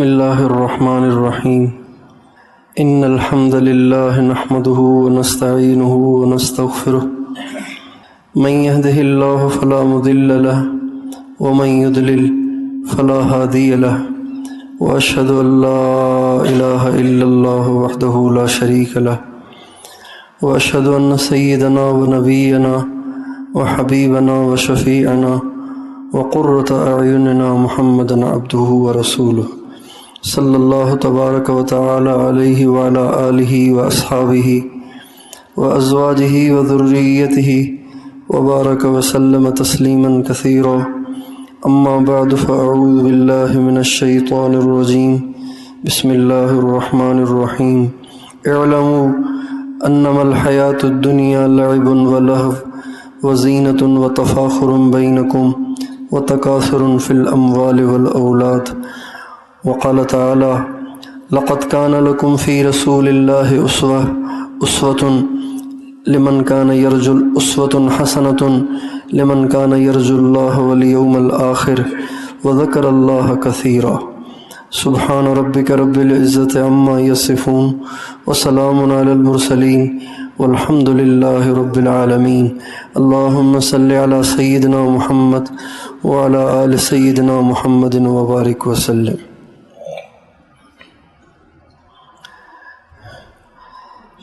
بسم اللہ الرحمن الرحیم ان الحمد للہ نحمده ونستعینه ونستغفره من يهده اللہ فلا مضل له ومن يضلل فلا هادی له واشهد ان لا الہ الا اللہ وحدہ لا شریک له واشهد ان سیدنا ونبینا وحبیبنا وشفیعنا وقرۃ اعیننا محمد عبدہ ورسولہ صلی اللہ تبارک و تعالی علیہ وعلی آلہ واصحابہ وازواجہ وذریتہ وبارک وسلم تسلیما کثیرا اما بعد فاعوذ باللہ من الشیطان الرجیم بسم اللہ الرحمن الرحیم اعلموا انما الحیاة الدنیا لعب ولہو وزینۃ وتفاخر بینکم وتکاثر فی الاموال والاولاد وقال تعالی لقد كان لكم في رسول الله أسوة لمن كان يرجو أسوة حسنة لمن كان يرجو الله واليوم الآخر وذكر الله كثيرا سبحان ربك رب العزة عما يصفون وسلام على المرسلين والحمد لله رب العالمين اللهم صل على سيدنا محمد وعلى آل سيدنا محمد وبارك وسلم۔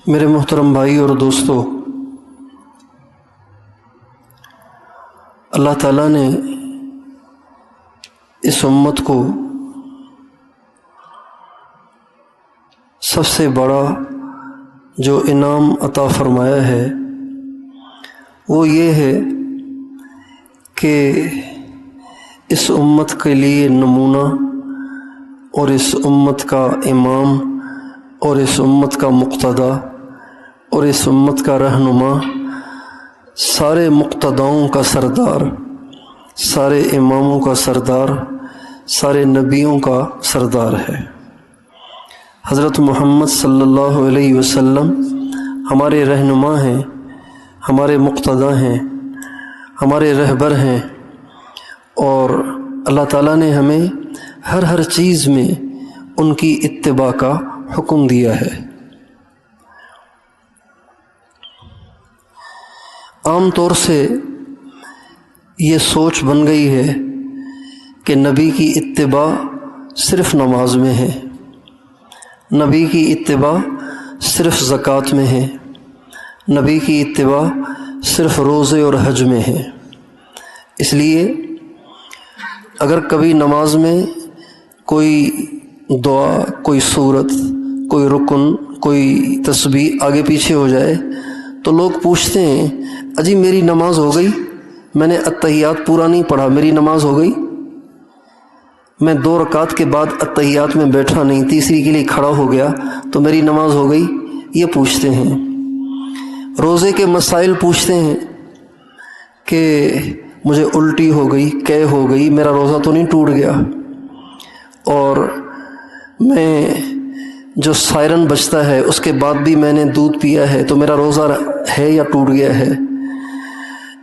میرے محترم بھائی اور دوستو، اللہ تعالیٰ نے اس امت کو سب سے بڑا جو انعام عطا فرمایا ہے وہ یہ ہے کہ اس امت کے لیے نمونہ اور اس امت کا امام اور اس امت کا مقتدی اور اس امت کا رہنما، سارے مقتداؤں کا سردار، سارے اماموں کا سردار، سارے نبیوں کا سردار ہے۔ حضرت محمد صلی اللہ علیہ وسلم ہمارے رہنما ہیں، ہمارے مقتدی ہیں، ہمارے رہبر ہیں، اور اللہ تعالیٰ نے ہمیں ہر چیز میں ان کی اتباع کا حکم دیا ہے۔ عام طور سے یہ سوچ بن گئی ہے کہ نبی کی اتباع صرف نماز میں ہے، نبی کی اتباع صرف زکوٰۃ میں ہے، نبی کی اتباع صرف روزے اور حج میں ہے۔ اس لیے اگر کبھی نماز میں کوئی دعا، کوئی سورت، کوئی رکن، کوئی تسبیح آگے پیچھے ہو جائے تو لوگ پوچھتے ہیں اجی میری نماز ہو گئی، میں نے اتحیات پورا نہیں پڑھا، میری نماز ہو گئی، میں 2 رکعت کے بعد اتحیات میں بیٹھا نہیں، تیسری کے لیے کھڑا ہو گیا تو میری نماز ہو گئی، یہ پوچھتے ہیں۔ روزے کے مسائل پوچھتے ہیں کہ مجھے الٹی ہو گئی، قے ہو گئی، میرا روزہ تو نہیں ٹوٹ گیا، اور میں جو سائرن بجتا ہے اس کے بعد بھی میں نے دودھ پیا ہے تو میرا روزہ ہے یا ٹوٹ گیا ہے۔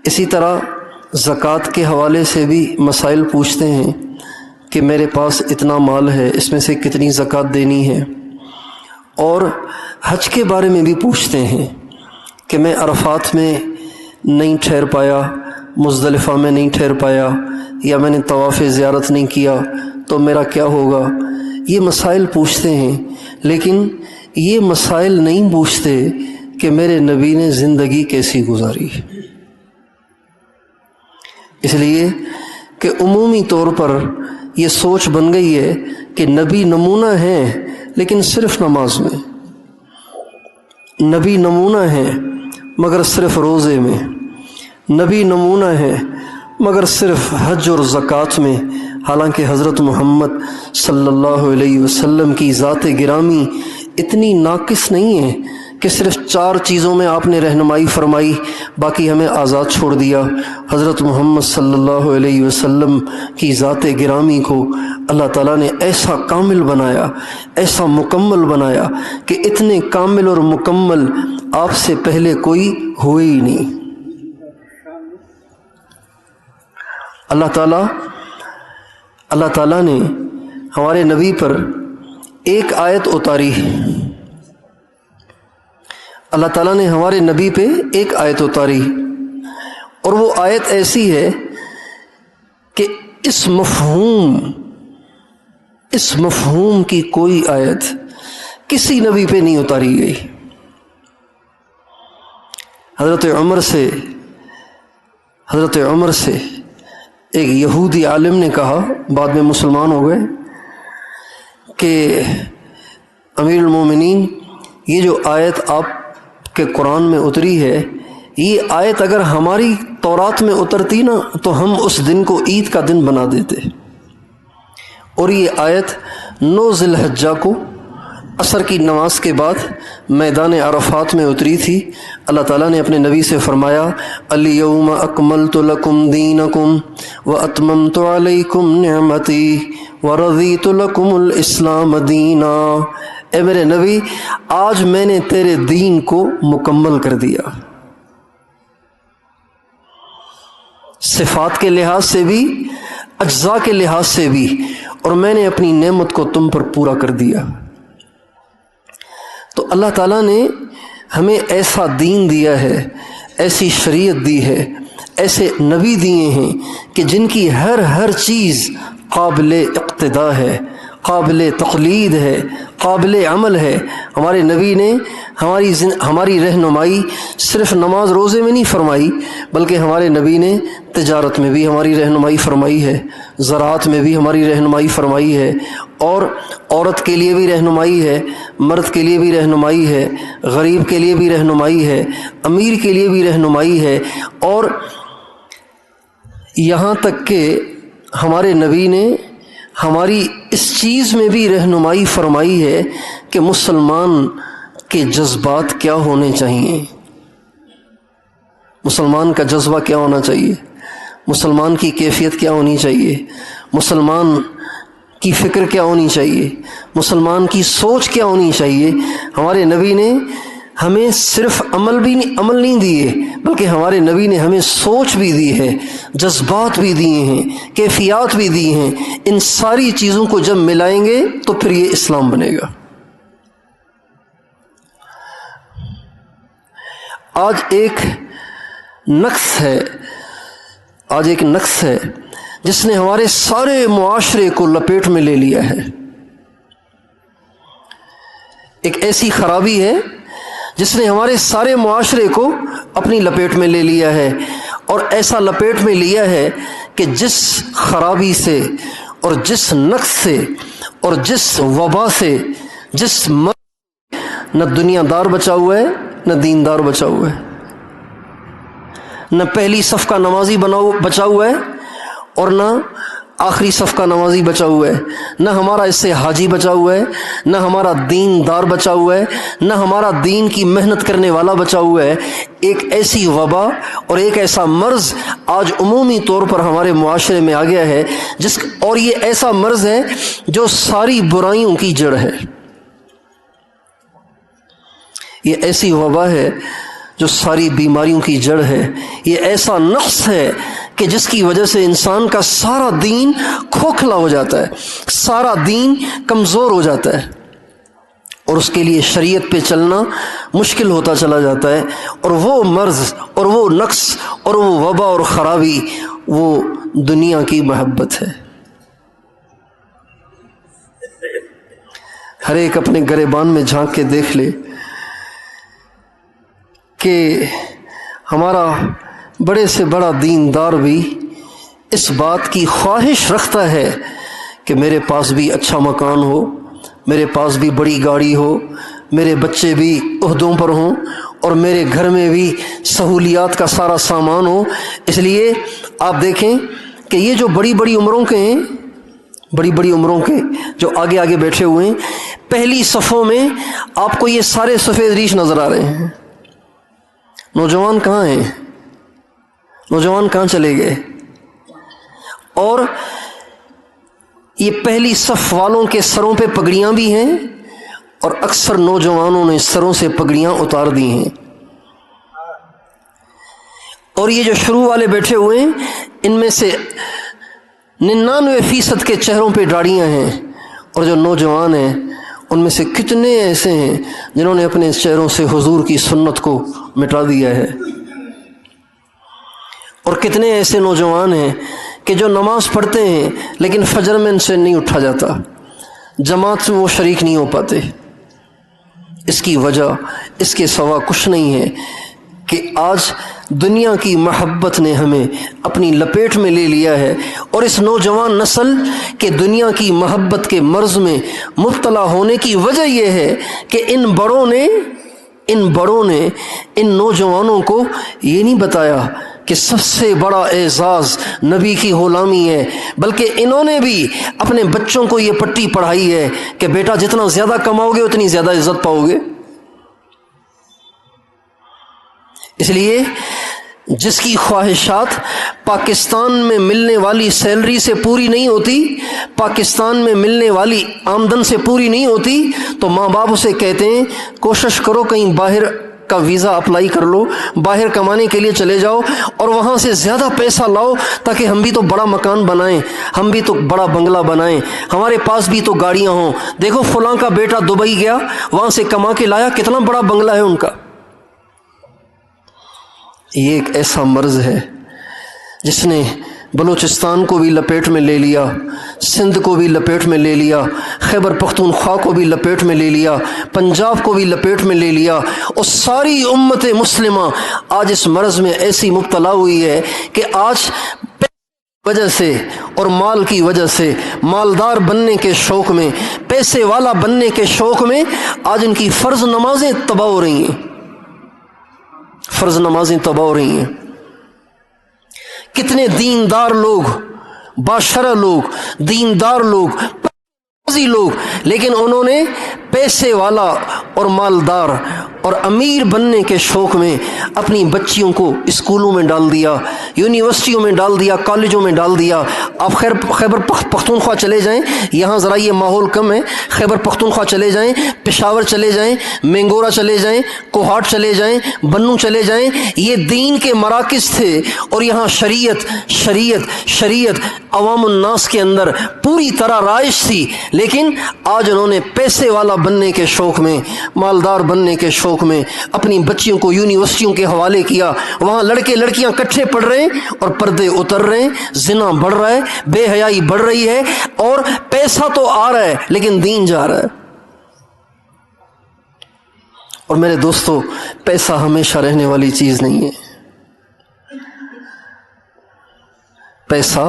اسی طرح زکوٰۃ کے حوالے سے بھی مسائل پوچھتے ہیں کہ میرے پاس اتنا مال ہے، اس میں سے کتنی زکوٰۃ دینی ہے، اور حج کے بارے میں بھی پوچھتے ہیں کہ میں عرفات میں نہیں ٹھہر پایا، مزدلفہ میں نہیں ٹھہر پایا، یا میں نے طواف زیارت نہیں کیا تو میرا کیا ہوگا۔ یہ مسائل پوچھتے ہیں، لیکن یہ مسائل نہیں پوچھتے کہ میرے نبی نے زندگی کیسی گزاری۔ اس لیے کہ عمومی طور پر یہ سوچ بن گئی ہے کہ نبی نمونہ ہیں لیکن صرف نماز میں، نبی نمونہ ہیں مگر صرف روزے میں، نبی نمونہ ہیں مگر صرف حج اور زکوٰۃ میں، حالانکہ حضرت محمد صلی اللہ علیہ وسلم کی ذات گرامی اتنی ناقص نہیں ہے کہ صرف 4 چیزوں میں آپ نے رہنمائی فرمائی، باقی ہمیں آزاد چھوڑ دیا۔ حضرت محمد صلی اللہ علیہ وسلم کی ذات گرامی کو اللہ تعالیٰ نے ایسا کامل بنایا، ایسا مکمل بنایا کہ اتنے کامل اور مکمل آپ سے پہلے کوئی ہوئے ہی نہیں۔ اللہ تعالیٰ نے ہمارے نبی پر ایک آیت اتاری ہے، اللہ تعالیٰ نے ہمارے نبی پہ ایک آیت اتاری، اور وہ آیت ایسی ہے کہ اس مفہوم کی کوئی آیت کسی نبی پہ نہیں اتاری گئی۔ حضرت عمر سے ایک یہودی عالم نے کہا، بعد میں مسلمان ہو گئے، کہ امیر المومنین، یہ جو آیت آپ کے قرآن میں اتری ہے، یہ آیت اگر ہماری تورات میں اترتی نا تو ہم اس دن کو عید کا دن بنا دیتے۔ اور یہ آیت 9 ذی الحجہ کو عصر کی نماز کے بعد میدان عرفات میں اتری تھی۔ اللہ تعالیٰ نے اپنے نبی سے فرمایا، الیوم اکملت لکم دینکم واتممت علیکم نعمتی ورضیت لکم الاسلام دینا۔ اے میرے نبی، آج میں نے تیرے دین کو مکمل کر دیا، صفات کے لحاظ سے بھی، اجزاء کے لحاظ سے بھی، اور میں نے اپنی نعمت کو تم پر پورا کر دیا۔ تو اللہ تعالیٰ نے ہمیں ایسا دین دیا ہے، ایسی شریعت دی ہے، ایسے نبی دیے ہیں کہ جن کی ہر چیز قابل اقتداء ہے، قابل تقلید ہے، قابل عمل ہے۔ ہمارے نبی نے ہماری رہنمائی صرف نماز روزے میں نہیں فرمائی، بلکہ ہمارے نبی نے تجارت میں بھی ہماری رہنمائی فرمائی ہے، زراعت میں بھی ہماری رہنمائی فرمائی ہے، اور عورت کے لیے بھی رہنمائی ہے، مرد کے لیے بھی رہنمائی ہے، غریب کے لیے بھی رہنمائی ہے، امیر کے لیے بھی رہنمائی ہے، اور یہاں تک کہ ہمارے نبی نے ہماری اس چیز میں بھی رہنمائی فرمائی ہے کہ مسلمان کے جذبات کیا ہونے چاہیے، مسلمان کا جذبہ کیا ہونا چاہیے، مسلمان کی کیفیت کیا ہونی چاہیے، مسلمان کی فکر کیا ہونی چاہیے، مسلمان کی سوچ کیا ہونی چاہیے۔ ہمارے نبی نے ہمیں صرف عمل نہیں دیے، بلکہ ہمارے نبی نے ہمیں سوچ بھی دی ہے، جذبات بھی دیے ہیں، کیفیات بھی دی ہیں۔ ان ساری چیزوں کو جب ملائیں گے تو پھر یہ اسلام بنے گا۔ آج ایک نقص ہے جس نے ہمارے سارے معاشرے کو لپیٹ میں لے لیا ہے۔ ایک ایسی خرابی ہے جس نے ہمارے سارے معاشرے کو اپنی لپیٹ میں لے لیا ہے، اور ایسا لپیٹ میں لیا ہے کہ جس خرابی سے اور جس نقص سے اور جس وبا سے، جس نہ دنیا دار بچا ہوا ہے، نہ دیندار بچا ہوا ہے، نہ پہلی صف کا نمازی بچا ہوا ہے، اور نہ آخری صف کا نمازی بچا ہوا ہے، نہ ہمارا اس سے حاجی بچا ہوا ہے، نہ ہمارا دین دار بچا ہوا ہے، نہ ہمارا دین کی محنت کرنے والا بچا ہوا ہے۔ ایک ایسی وبا اور ایک ایسا مرض آج عمومی طور پر ہمارے معاشرے میں آ گیا ہے، اور یہ ایسا مرض ہے جو ساری برائیوں کی جڑ ہے۔ یہ ایسی وبا ہے جو ساری بیماریوں کی جڑ ہے۔ یہ ایسا نقص ہے کہ جس کی وجہ سے انسان کا سارا دین کھوکھلا ہو جاتا ہے، سارا دین کمزور ہو جاتا ہے، اور اس کے لیے شریعت پہ چلنا مشکل ہوتا چلا جاتا ہے۔ اور وہ مرض اور وہ نقص اور وہ وبا اور خرابی، وہ دنیا کی محبت ہے۔ ہر ایک اپنے گریبان میں جھانک کے دیکھ لے کہ ہمارا بڑے سے بڑا دیندار بھی اس بات کی خواہش رکھتا ہے کہ میرے پاس بھی اچھا مکان ہو، میرے پاس بھی بڑی گاڑی ہو، میرے بچے بھی عہدوں پر ہوں، اور میرے گھر میں بھی سہولیات کا سارا سامان ہو۔ اس لیے آپ دیکھیں کہ یہ جو بڑی بڑی عمروں کے ہیں، بڑی بڑی عمروں کے جو آگے آگے بیٹھے ہوئے ہیں، پہلی صفوں میں آپ کو یہ سارے سفید ریش نظر آ رہے ہیں۔ نوجوان کہاں ہیں؟ نوجوان کہاں چلے گئے؟ اور یہ پہلی صف والوں کے سروں پہ پگڑیاں بھی ہیں، اور اکثر نوجوانوں نے سروں سے پگڑیاں اتار دی ہیں۔ اور یہ جو شروع والے بیٹھے ہوئے ہیں، ان میں سے 99% کے چہروں پہ داڑھیاں ہیں، اور جو نوجوان ہیں ان میں سے کتنے ایسے ہیں جنہوں نے اپنے چہروں سے حضور کی سنت کو مٹا دیا ہے، اور کتنے ایسے نوجوان ہیں کہ جو نماز پڑھتے ہیں لیکن فجر میں ان سے نہیں اٹھا جاتا، جماعت میں وہ شریک نہیں ہو پاتے۔ اس کی وجہ اس کے سوا کچھ نہیں ہے کہ آج دنیا کی محبت نے ہمیں اپنی لپیٹ میں لے لیا ہے، اور اس نوجوان نسل کے دنیا کی محبت کے مرض میں مبتلا ہونے کی وجہ یہ ہے کہ ان بڑوں نے ان نوجوانوں کو یہ نہیں بتایا کہ سب سے بڑا اعزاز نبی کی غلامی ہے، بلکہ انہوں نے بھی اپنے بچوں کو یہ پٹی پڑھائی ہے کہ بیٹا جتنا زیادہ کماؤ گے اتنی زیادہ عزت پاؤ گے۔ اس لیے جس کی خواہشات پاکستان میں ملنے والی سیلری سے پوری نہیں ہوتی، پاکستان میں ملنے والی آمدن سے پوری نہیں ہوتی، تو ماں باپ اسے کہتے ہیں کوشش کرو کہیں باہر کا ویزا اپلائی کر لو، باہر کمانے کے لیے چلے جاؤ اور وہاں سے زیادہ پیسہ لاؤ تاکہ ہم بھی تو بڑا مکان بنائیں، ہم بھی تو بڑا بنگلہ بنائیں، ہمارے پاس بھی تو گاڑیاں ہوں۔ دیکھو فلاں کا بیٹا دبئی گیا، وہاں سے کما کے لایا، کتنا بڑا بنگلہ ہے ان کا۔ یہ ایک ایسا مرض ہے جس نے بلوچستان کو بھی لپیٹ میں لے لیا، سندھ کو بھی لپیٹ میں لے لیا، خیبر پختونخوا کو بھی لپیٹ میں لے لیا، پنجاب کو بھی لپیٹ میں لے لیا، اور ساری امت مسلمہ آج اس مرض میں ایسی مبتلا ہوئی ہے کہ آج وجہ سے اور مال کی وجہ سے، مالدار بننے کے شوق میں، پیسے والا بننے کے شوق میں آج ان کی فرض نمازیں تباہ ہو رہی ہیں، فرض نمازیں تباہ ہو رہی ہیں۔ کتنے دیندار لوگ، باشرہ لوگ، دیندار لوگ، لوگ، لیکن انہوں نے پیسے والا اور مالدار اور امیر بننے کے شوق میں اپنی بچیوں کو اسکولوں میں ڈال دیا، یونیورسٹیوں میں ڈال دیا، کالجوں میں ڈال دیا۔ آپ خیبر پختونخوا چلے جائیں، یہاں ذرا یہ ماحول کم ہے، خیبر پختونخوا چلے جائیں، پشاور چلے جائیں، مینگورہ چلے جائیں، کوہاٹ چلے جائیں، بنوں چلے جائیں، یہ دین کے مراکز تھے، اور یہاں شریعت عوام الناس کے اندر پوری طرح رائج تھی، لیکن آج انہوں نے پیسے والا بننے کے شوق میں، مالدار بننے کے شوق میں اپنی بچیوں کو یونیورسٹیوں کے حوالے کیا۔ وہاں لڑکے لڑکیاں کٹھے پڑھ رہے ہیں اور پردے اتر رہے ہیں، زنا بڑھ رہا ہے، بے حیائی بڑھ رہی ہے، اور پیسہ تو آ رہا ہے لیکن دین جا رہا ہے۔ اور میرے دوستو، پیسہ ہمیشہ رہنے والی چیز نہیں ہے، پیسہ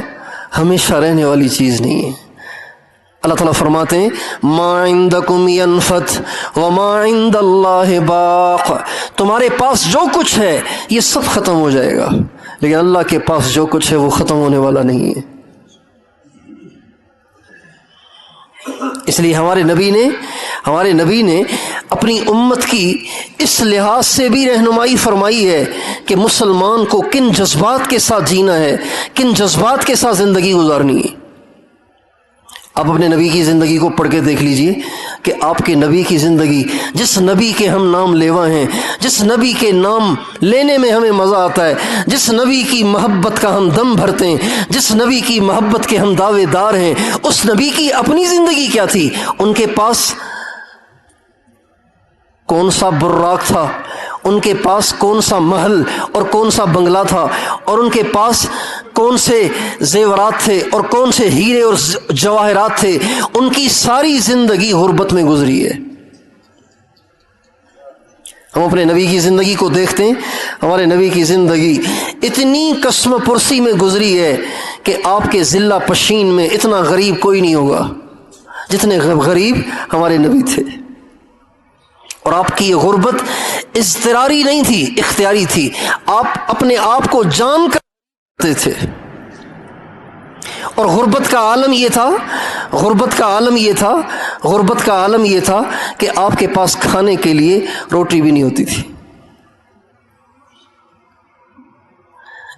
ہمیشہ رہنے والی چیز نہیں ہے۔ اللہ تعالیٰ فرماتے ہیں ما عندکم ینفد وما عند اللہ باق، تمہارے پاس جو کچھ ہے یہ سب ختم ہو جائے گا، لیکن اللہ کے پاس جو کچھ ہے وہ ختم ہونے والا نہیں ہے۔ اس لیے ہمارے نبی نے اپنی امت کی اس لحاظ سے بھی رہنمائی فرمائی ہے کہ مسلمان کو کن جذبات کے ساتھ جینا ہے، کن جذبات کے ساتھ زندگی گزارنی ہے۔ آپ اپنے نبی کی زندگی کو پڑھ کے دیکھ لیجئے کہ آپ کے نبی کی زندگی، جس نبی کے ہم نام لیوا ہیں، جس نبی کے نام لینے میں ہمیں مزہ آتا ہے، جس نبی کی محبت کا ہم دم بھرتے ہیں، جس نبی کی محبت کے ہم دعوے دار ہیں، اس نبی کی اپنی زندگی کیا تھی؟ ان کے پاس کون سا براق تھا، ان کے پاس کون سا محل اور کون سا بنگلہ تھا، اور ان کے پاس کون سے زیورات تھے اور کون سے ہیرے اور جواہرات تھے؟ ان کی ساری زندگی غربت میں گزری ہے۔ ہم اپنے نبی کی زندگی کو دیکھتے ہیں، ہمارے نبی کی زندگی اتنی قسم پرسی میں گزری ہے کہ آپ کے ذلہ پشین میں اتنا غریب کوئی نہیں ہوگا جتنے غریب ہمارے نبی تھے۔ اور آپ کی یہ غربت اضطراری نہیں تھی، اختیاری تھی، آپ اپنے آپ کو جان کر کرتے تھے۔ اور غربت کا عالم یہ تھا کہ آپ کے پاس کھانے کے لیے روٹی بھی نہیں ہوتی تھی۔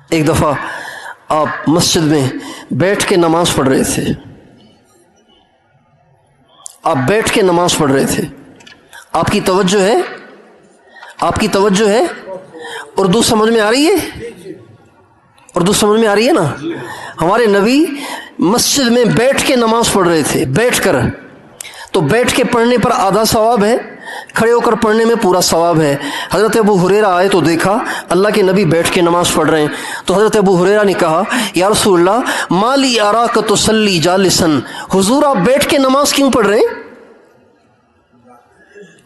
ایک دفعہ آپ مسجد میں بیٹھ کے نماز پڑھ رہے تھے، آپ کی توجہ ہے، اردو سمجھ میں آ رہی ہے نا؟ ہمارے نبی مسجد میں بیٹھ کے نماز پڑھ رہے تھے، بیٹھ کر تو بیٹھ کے پڑھنے پر آدھا ثواب ہے، کھڑے ہو کر پڑھنے میں پورا ثواب ہے۔ حضرت ابو ہریرہ آئے تو دیکھا اللہ کے نبی بیٹھ کے نماز پڑھ رہے ہیں، تو حضرت ابو ہریرہ نے کہا یا رسول اللہ ما لی اراک تصلی جالسا، حضور آپ بیٹھ کے نماز کیوں پڑھ رہے ہیں؟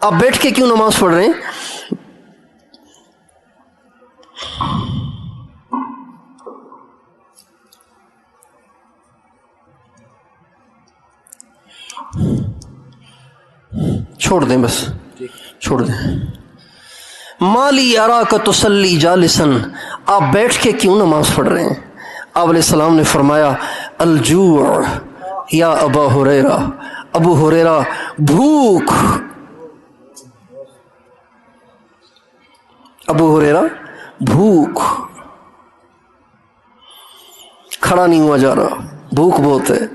آپ بیٹھ کے کیوں نماز پڑھ رہے ہیں؟ چھوڑ دیں، بس چھوڑ دیں۔ مالی اراک تصلی جالسا، آپ بیٹھ کے کیوں نماز پڑھ رہے ہیں؟ آپ علیہ السلام نے فرمایا الجوع یا ابا ہریرہ، ابو ہریرہ بھوک، ابو ہریرہ بھوک، کھڑا نہیں ہوا جا رہا، بھوک بہت ہے۔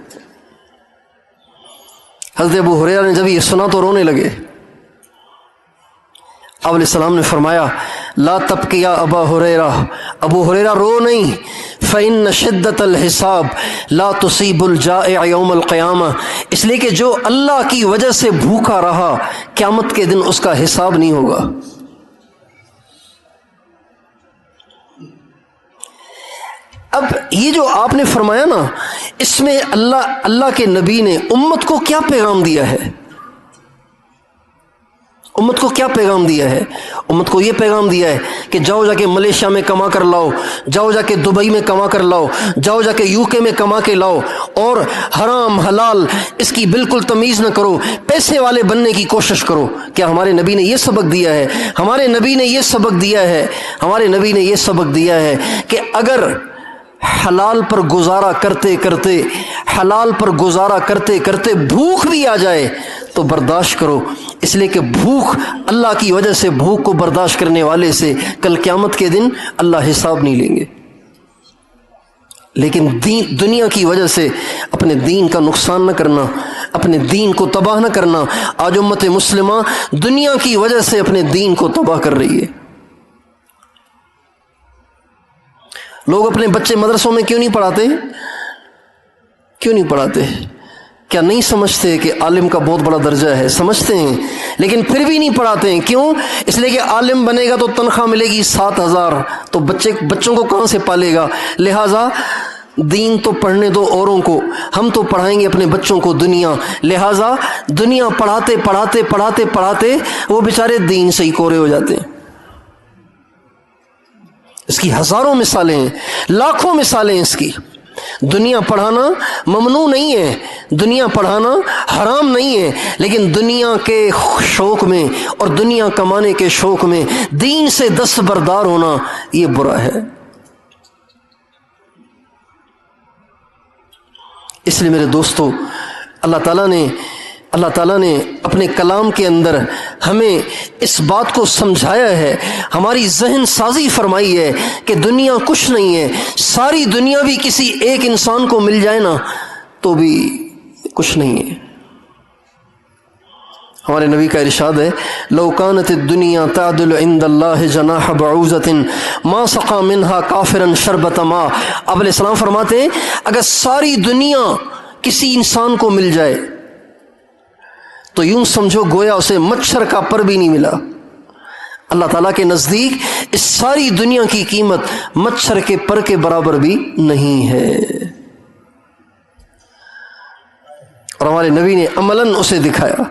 حضرت ابو ہریرہ نے جب یہ سنا تو رونے لگے۔ آپ علیہ السلام نے فرمایا لا تبکی یا ابا ہریرہ، ابو ہریرہ رو نہیں، فإن شدت الحساب لا تصیب الجائع یوم القیامہ، اس لیے کہ جو اللہ کی وجہ سے بھوکا رہا قیامت کے دن اس کا حساب نہیں ہوگا۔ اب یہ جو آپ نے فرمایا نا، اس میں اللہ کے نبی نے امت کو کیا پیغام دیا ہے؟ امت کو کیا پیغام دیا ہے؟ امت کو یہ پیغام دیا ہے کہ جاؤ جا کے ملیشیا میں کما کر لاؤ، جاؤ جا کے دبئی میں کما کر لاؤ، جاؤ جا کے یو کے میں کما کے لاؤ، اور حرام حلال اس کی بالکل تمیز نہ کرو، پیسے والے بننے کی کوشش کرو۔ کیا ہمارے نبی نے یہ سبق دیا ہے؟ ہمارے نبی نے یہ سبق دیا ہے، ہمارے نبی نے یہ سبق دیا ہے کہ اگر حلال پر گزارا کرتے کرتے، حلال پر گزارا کرتے کرتے بھوک بھی آ جائے تو برداشت کرو، اس لیے کہ بھوک، اللہ کی وجہ سے بھوک کو برداشت کرنے والے سے کل قیامت کے دن اللہ حساب نہیں لیں گے۔ لیکن دنیا کی وجہ سے اپنے دین کا نقصان نہ کرنا، اپنے دین کو تباہ نہ کرنا۔ آج امت مسلمہ دنیا کی وجہ سے اپنے دین کو تباہ کر رہی ہے۔ لوگ اپنے بچے مدرسوں میں کیوں نہیں پڑھاتے؟ کیوں نہیں پڑھاتے؟ کیا نہیں سمجھتے کہ عالم کا بہت بڑا درجہ ہے؟ سمجھتے ہیں، لیکن پھر بھی نہیں پڑھاتے ہیں۔ کیوں؟ اس لیے کہ عالم بنے گا تو تنخواہ ملے گی 7,000، تو بچوں کو کہاں سے پالے گا؟ لہٰذا دین تو پڑھنے دو اوروں کو، ہم تو پڑھائیں گے اپنے بچوں کو دنیا۔ لہٰذا دنیا پڑھاتے پڑھاتے پڑھاتے پڑھاتے وہ بیچارے دین سے ہی کورے ہو جاتے ہیں۔ اس کی ہزاروں مثالیں ہیں، لاکھوں مثالیں ہیں اس کی۔ دنیا پڑھانا ممنوع نہیں ہے، دنیا پڑھانا حرام نہیں ہے، لیکن دنیا کے شوق میں اور دنیا کمانے کے شوق میں دین سے دستبردار ہونا یہ برا ہے۔ اس لیے میرے دوستو، اللہ تعالیٰ نے اپنے کلام کے اندر ہمیں اس بات کو سمجھایا ہے، ہماری ذہن سازی فرمائی ہے کہ دنیا کچھ نہیں ہے، ساری دنیا بھی کسی ایک انسان کو مل جائے نا تو بھی کچھ نہیں ہے۔ ہمارے نبی کا ارشاد ہے لو کانت الدنیا تعدل عند اللہ جناح بعوضۃ ما سقى منها کافرا شربۃ ماء۔ آپ علیہ السلام فرماتے ہیں اگر ساری دنیا کسی انسان کو مل جائے تو یوں سمجھو گویا اسے مچھر کا پر بھی نہیں ملا۔ اللہ تعالیٰ کے نزدیک اس ساری دنیا کی قیمت مچھر کے پر کے برابر بھی نہیں ہے، اور ہمارے نبی نے عملاً اسے دکھایا۔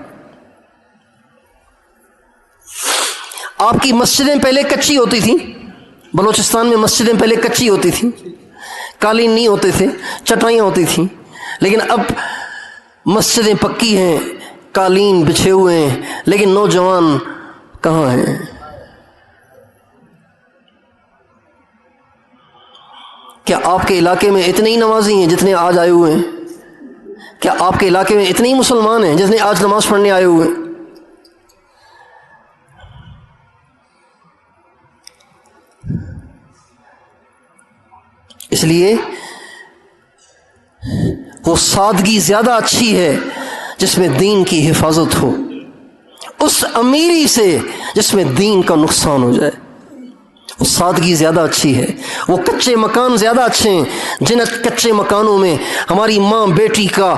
آپ کی مسجدیں پہلے کچی ہوتی تھیں، بلوچستان میں مسجدیں پہلے کچی ہوتی تھیں، قالین نہیں ہوتے تھے، چٹائیاں ہوتی تھیں، لیکن اب مسجدیں پکی ہیں، قالین بچھے ہوئے ہیں، لیکن نوجوان کہاں ہیں؟ کیا آپ کے علاقے میں اتنے ہی نمازی ہیں جتنے آج آئے ہوئے ہیں؟ کیا آپ کے علاقے میں اتنے ہی مسلمان ہیں جتنے آج نماز پڑھنے آئے ہوئے ہیں؟ اس لیے وہ سادگی زیادہ اچھی ہے جس میں دین کی حفاظت ہو، اس امیری سے جس میں دین کا نقصان ہو جائے۔ وہ سادگی زیادہ اچھی ہے، وہ کچے مکان زیادہ اچھے ہیں جن کچے مکانوں میں ہماری ماں بیٹی کا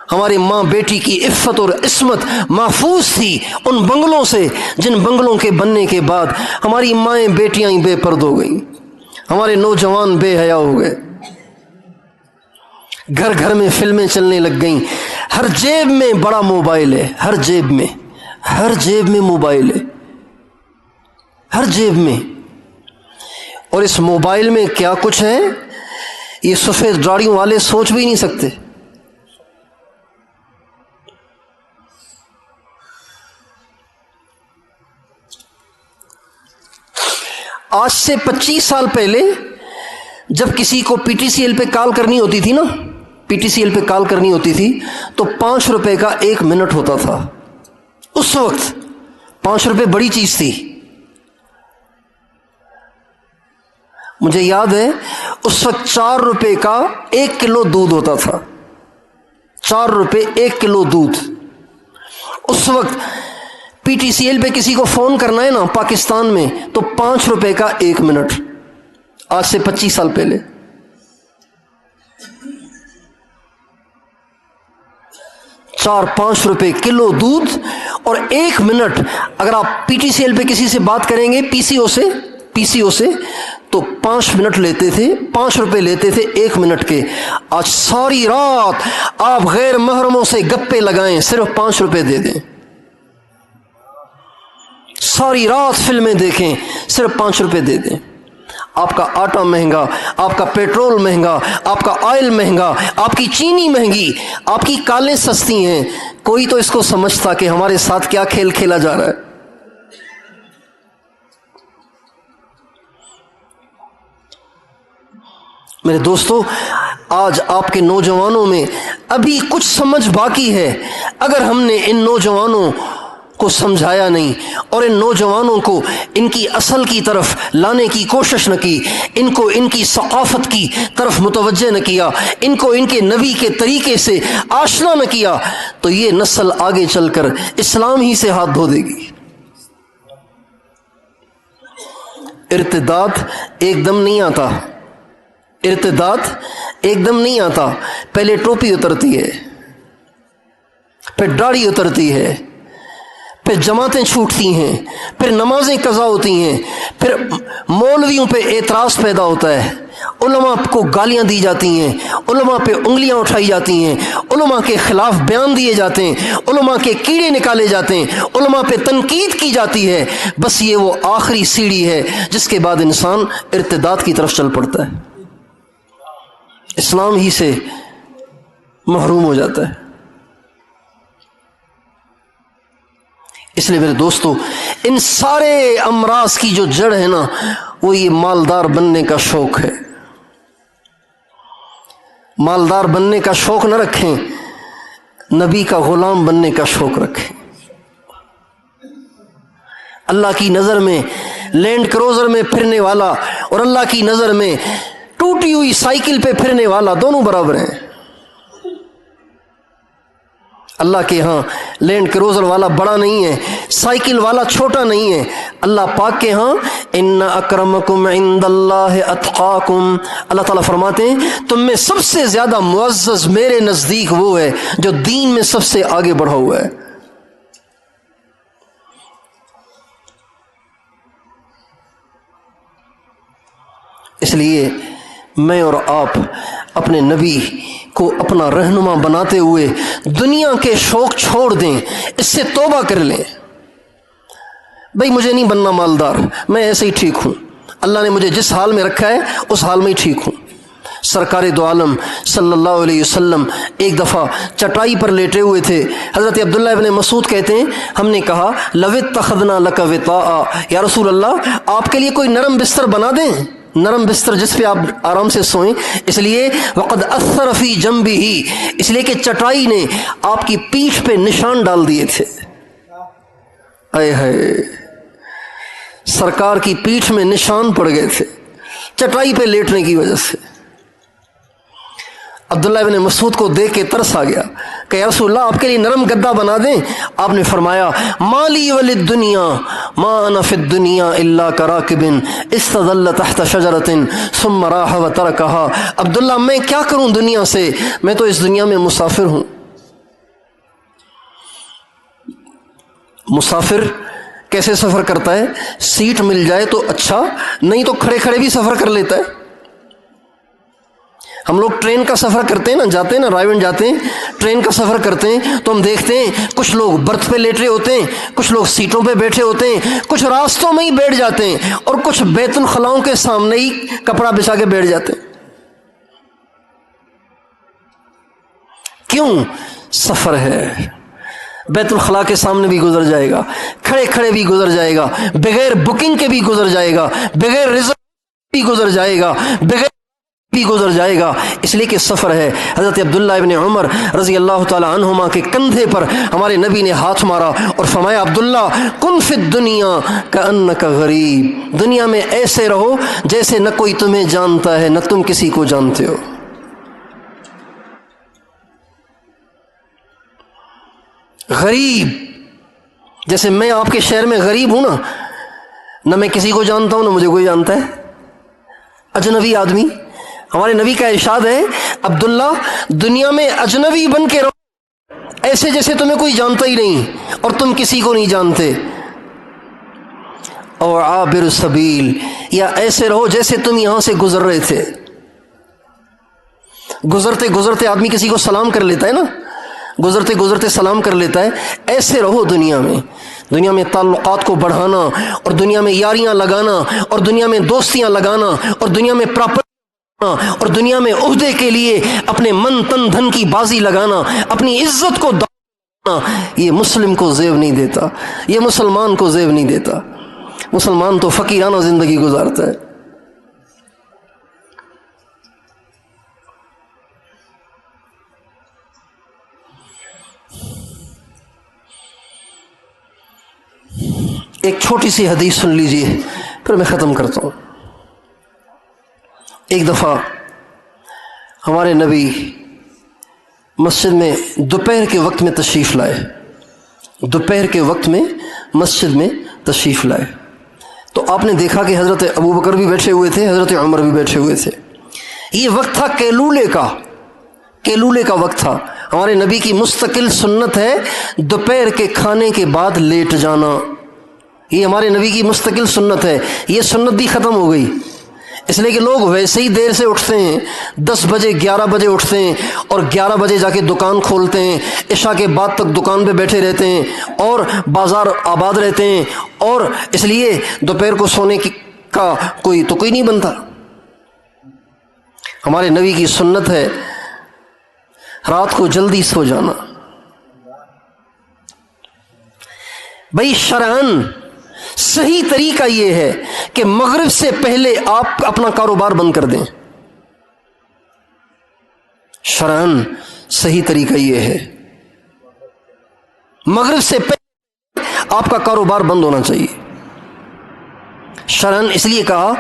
ہماری ماں بیٹی کی عفت اور عصمت محفوظ تھی ان بنگلوں سے جن بنگلوں کے بننے کے بعد ہماری مائیں بیٹیاں ہی بے پرد ہو گئیں، ہمارے نوجوان بے حیا ہو گئے، گھر گھر میں فلمیں چلنے لگ گئیں، ہر جیب میں بڑا موبائل ہے، ہر جیب میں موبائل ہے، ہر جیب میں۔ اور اس موبائل میں کیا کچھ ہے یہ سفید داڑھیوں والے سوچ بھی نہیں سکتے۔ آج سے 25 سال پہلے جب کسی کو پی ٹی سی ایل پہ کال کرنی ہوتی تھی نا، پی ٹی سی ایل پہ کال کرنی ہوتی تھی تو 5 روپے کا 1 منٹ ہوتا تھا۔ اس وقت 5 روپے بڑی چیز تھی۔ مجھے یاد ہے اس وقت 4 روپے کا 1 کلو دودھ ہوتا تھا، 4 روپے 1 کلو دودھ۔ اس وقت پی ٹی سی ایل پہ کسی کو فون کرنا ہے نا پاکستان میں تو 5 روپے کا 1 منٹ، آج سے 25 سال پہلے۔ چار 5 روپے کلو دودھ اور 1 منٹ۔ اگر آپ پی ٹی سی ایل پہ کسی سے بات کریں گے پی سی او سے تو 5 منٹ لیتے تھے، 5 روپے لیتے تھے 1 منٹ کے۔ آج ساری رات آپ غیر محرموں سے گپے لگائیں صرف 5 روپے دے دیں، ساری رات فلمیں دیکھیں صرف 5 روپے دے دیں۔ آپ کا آٹا مہنگا، آپ کا پیٹرول مہنگا، آپ کا آئل مہنگا، آپ کی چینی مہنگی، آپ کی کالیں سستی ہیں، کوئی تو اس کو سمجھتا کہ ہمارے ساتھ کیا کھیل کھیلا جا رہا ہے۔ میرے دوستو، آج آپ کے نوجوانوں میں ابھی کچھ سمجھ باقی ہے۔ اگر ہم نے ان نوجوانوں کو سمجھایا نہیں اور ان نوجوانوں کو ان کی اصل کی طرف لانے کی کوشش نہ کی، ان کو ان کی ثقافت کی طرف متوجہ نہ کیا، ان کو ان کے نبی کے طریقے سے آشنا نہ کیا، تو یہ نسل آگے چل کر اسلام ہی سے ہاتھ دھو دے گی۔ ارتداد ایک دم نہیں آتا، ارتداد ایک دم نہیں آتا۔ پہلے ٹوپی اترتی ہے، پھر داڑھی اترتی ہے، پھر جماعتیں چھوٹتی ہیں، پھر نمازیں قضا ہوتی ہیں، پھر مولویوں پہ اعتراض پیدا ہوتا ہے، علماء کو گالیاں دی جاتی ہیں، علماء پہ انگلیاں اٹھائی جاتی ہیں، علماء کے خلاف بیان دیے جاتے ہیں، علماء کے کیڑے نکالے جاتے ہیں، علماء پہ تنقید کی جاتی ہے۔ بس یہ وہ آخری سیڑھی ہے جس کے بعد انسان ارتداد کی طرف چل پڑتا ہے، اسلام ہی سے محروم ہو جاتا ہے۔ اس لیے میرے دوستو، ان سارے امراض کی جو جڑ ہے نا وہ یہ مالدار بننے کا شوق ہے۔ مالدار بننے کا شوق نہ رکھیں، نبی کا غلام بننے کا شوق رکھیں۔ اللہ کی نظر میں لینڈ کروزر میں پھرنے والا اور اللہ کی نظر میں ٹوٹی ہوئی سائیکل پہ پھرنے والا دونوں برابر ہیں۔ اللہ کے ہاں لینڈ کروزر والا بڑا نہیں ہے، سائیکل والا چھوٹا نہیں ہے۔ اللہ پاک کے ہاں ان اکرمکم عند اللہ اتقاکم، اللہ تعالیٰ فرماتے ہیں تم میں سب سے زیادہ معزز میرے نزدیک وہ ہے جو دین میں سب سے آگے بڑھا ہوا ہے۔ اس لیے میں اور آپ اپنے نبی کو اپنا رہنما بناتے ہوئے دنیا کے شوق چھوڑ دیں، اس سے توبہ کر لیں۔ بھئی مجھے نہیں بننا مالدار، میں ایسے ہی ٹھیک ہوں، اللہ نے مجھے جس حال میں رکھا ہے اس حال میں ہی ٹھیک ہوں۔ سرکار دو عالم صلی اللہ علیہ وسلم ایک دفعہ چٹائی پر لیٹے ہوئے تھے۔ حضرت عبداللہ ابن مسعود کہتے ہیں ہم نے کہا لو اتخذنا لک وطاء، یا رسول اللہ آپ کے لیے کوئی نرم بستر بنا دیں، نرم بستر جس پہ آپ آرام سے سوئیں۔ اس لیے وقد اثر فی جنبہ، اس لیے کہ چٹائی نے آپ کی پیٹھ پہ نشان ڈال دیے تھے۔ اے ہائے، سرکار کی پیٹھ میں نشان پڑ گئے تھے چٹائی پہ لیٹنے کی وجہ سے۔ عبداللہ ابن مسعود کو دیکھ کے ترس آ گیا کہ یا رسول اللہ آپ کے لیے نرم گدا بنا دیں۔ آپ نے فرمایا مالی وللدنیا ما انا فی الدنیا الا کراکب استظل تحت شجرۃ ثم راح وترکها۔ عبداللہ میں کیا کروں دنیا سے، میں تو اس دنیا میں مسافر ہوں، مسافر کیسے سفر کرتا ہے؟ سیٹ مل جائے تو اچھا، نہیں تو کھڑے کھڑے بھی سفر کر لیتا ہے۔ ہم لوگ ٹرین کا سفر کرتے ہیں نا، جاتے ہیں نا رائے گنج جاتے ہیں، ٹرین کا سفر کرتے ہیں تو ہم دیکھتے ہیں کچھ لوگ برتھ پہ لیٹے ہوتے ہیں، کچھ لوگ سیٹوں پہ بیٹھے ہوتے ہیں، کچھ راستوں میں ہی بیٹھ جاتے ہیں، اور کچھ بیت الخلاؤں کے سامنے ہی کپڑا بچھا کے بیٹھ جاتے ہیں۔ کیوں؟ سفر ہے۔ بیت الخلاء کے سامنے بھی گزر جائے گا، کھڑے کھڑے بھی گزر جائے گا، بغیر بکنگ کے بھی گزر جائے گا، بغیر ریزرو بھی گزر جائے گا، بغیر بھی گزر جائے گا، اس لیے کہ سفر ہے۔ حضرت عبداللہ ابن عمر رضی اللہ تعالی عنہما کے کندھے پر ہمارے نبی نے ہاتھ مارا اور فرمایا، عبداللہ کن فی الدنیا کأنک غریب، دنیا میں ایسے رہو جیسے نہ کوئی تمہیں جانتا ہے نہ تم کسی کو جانتے ہو۔ غریب، جیسے میں آپ کے شہر میں غریب ہوں نا، نہ میں کسی کو جانتا ہوں نہ مجھے کوئی جانتا ہے، اجنبی آدمی۔ ہمارے نبی کا ارشاد ہے، عبداللہ دنیا میں اجنبی بن کے رہو، ایسے جیسے تمہیں کوئی جانتا ہی نہیں اور تم کسی کو نہیں جانتے، اور عابر سبیل، یا ایسے رہو جیسے تم یہاں سے گزر رہے تھے۔ گزرتے گزرتے آدمی کسی کو سلام کر لیتا ہے نا، گزرتے گزرتے سلام کر لیتا ہے، ایسے رہو دنیا میں۔ دنیا میں تعلقات کو بڑھانا، اور دنیا میں یاریاں لگانا، اور دنیا میں دوستیاں لگانا، اور دنیا میں پراپرٹی، اور دنیا میں عہدے کے لیے اپنے من تن دھن کی بازی لگانا، اپنی عزت کو دانا، یہ مسلم کو زیب نہیں دیتا، یہ مسلمان کو زیب نہیں دیتا۔ مسلمان تو فقیرانہ زندگی گزارتا ہے۔ ایک چھوٹی سی حدیث سن لیجئے پھر میں ختم کرتا ہوں۔ ایک دفعہ ہمارے نبی مسجد میں دوپہر کے وقت میں تشریف لائے، دوپہر کے وقت میں مسجد میں تشریف لائے تو آپ نے دیکھا کہ حضرت ابو بکر بھی بیٹھے ہوئے تھے، حضرت عمر بھی بیٹھے ہوئے تھے۔ یہ وقت تھا کیلولے کا، کیلولے کا وقت تھا۔ ہمارے نبی کی مستقل سنت ہے دوپہر کے کھانے کے بعد لیٹ جانا، یہ ہمارے نبی کی مستقل سنت ہے۔ یہ سنت بھی ختم ہو گئی، اس لیے کہ لوگ ویسے ہی دیر سے اٹھتے ہیں، 10 بجے 11 بجے اٹھتے ہیں اور 11 بجے جا کے دکان کھولتے ہیں، عشاء کے بعد تک دکان پہ بیٹھے رہتے ہیں اور بازار آباد رہتے ہیں، اور اس لیے دوپہر کو سونے کا کوئی نہیں بنتا۔ ہمارے نبی کی سنت ہے رات کو جلدی سو جانا۔ بھائی شرعاً صحیح طریقہ یہ ہے کہ مغرب سے پہلے آپ اپنا کاروبار بند کر دیں، شرعاً صحیح طریقہ یہ ہے، مغرب سے پہلے آپ کا کاروبار بند ہونا چاہیے۔ شرعاً اس لیے کہا،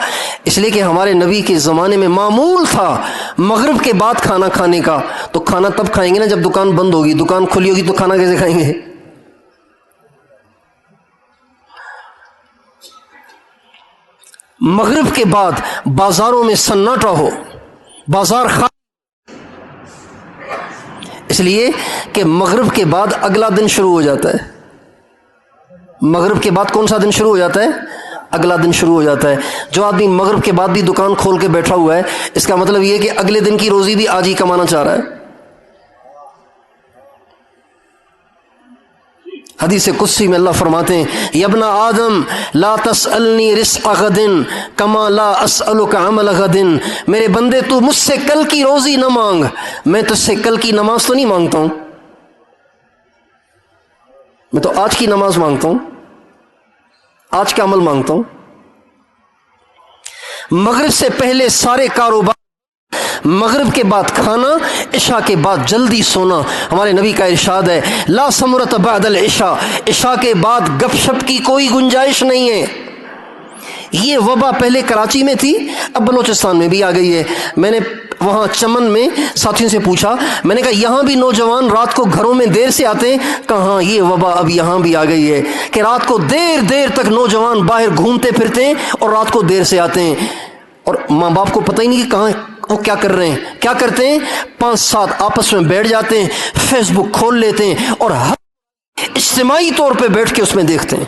اس لیے کہ ہمارے نبی کے زمانے میں معمول تھا مغرب کے بعد کھانا کھانے کا، تو کھانا تب کھائیں گے نا جب دکان بند ہوگی، دکان کھلی ہوگی تو کھانا کیسے کھائیں گے؟ مغرب کے بعد بازاروں میں سناٹا ہو، بازار اس لیے کہ مغرب کے بعد اگلا دن شروع ہو جاتا ہے۔ مغرب کے بعد کون سا دن شروع ہو جاتا ہے؟ اگلا دن شروع ہو جاتا ہے۔ جو آدمی مغرب کے بعد بھی دکان کھول کے بیٹھا ہوا ہے، اس کا مطلب یہ کہ اگلے دن کی روزی بھی آج ہی کمانا چاہ رہا ہے۔ حدیث قدسی میں اللہ فرماتے ہیں، یا ابن آدم لا تسألنی رزق غد کما لا اسألک عمل غد، میرے بندے تو مجھ سے کل کی روزی نہ مانگ، میں تجھ سے کل کی نماز تو نہیں مانگتا ہوں، میں تو آج کی نماز مانگتا ہوں، آج کا عمل مانگتا ہوں۔ مغرب سے پہلے سارے کاروبار، مغرب کے بعد کھانا، عشاء کے بعد جلدی سونا۔ ہمارے نبی کا ارشاد ہے، لا ثمرۃ بعد العشاء، عشاء کے بعد گپ شپ کی کوئی گنجائش نہیں ہے۔ یہ وبا پہلے کراچی میں تھی، اب بلوچستان میں بھی آ گئی ہے۔ میں نے وہاں چمن میں ساتھیوں سے پوچھا، میں نے کہا یہاں بھی نوجوان رات کو گھروں میں دیر سے آتے ہیں؟ کہاں یہ وبا اب یہاں بھی آ گئی ہے کہ رات کو دیر تک نوجوان باہر گھومتے پھرتے ہیں اور رات کو دیر سے آتے ہیں، اور ماں باپ کو پتہ ہی نہیں کہ کہاں وہ کیا کر رہے ہیں۔ کیا کرتے ہیں؟ 5-7 آپس میں بیٹھ جاتے ہیں، فیس بک کھول لیتے ہیں اور اجتماعی طور پہ بیٹھ کے اس میں دیکھتے ہیں،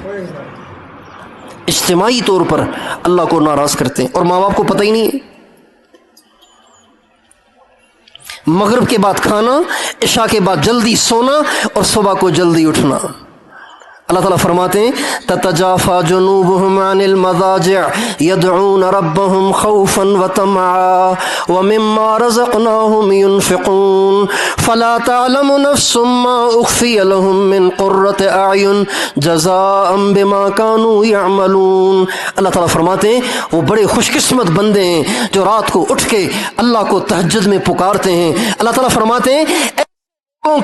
اجتماعی طور پر اللہ کو ناراض کرتے ہیں، اور ماں باپ کو پتہ ہی نہیں ہے۔ مغرب کے بعد کھانا، عشاء کے بعد جلدی سونا اور صبح کو جلدی اٹھنا۔ اللہ تعالیٰ فرماتے ہیں تتجافى جنوبهم عن المضاجع يدعون ربهم خوفا وطمعا ومما رزقناهم ينفقون فلا تعلم نفس ما اخفي لهم من قرة اعين جزاء بما كانوا يعملون۔ اللہ تعالیٰ فرماتے ہیں وہ بڑے خوش قسمت بندے ہیں جو رات کو اٹھ کے اللہ کو تہجد میں پکارتے ہیں۔ اللہ تعالیٰ فرماتے ہیں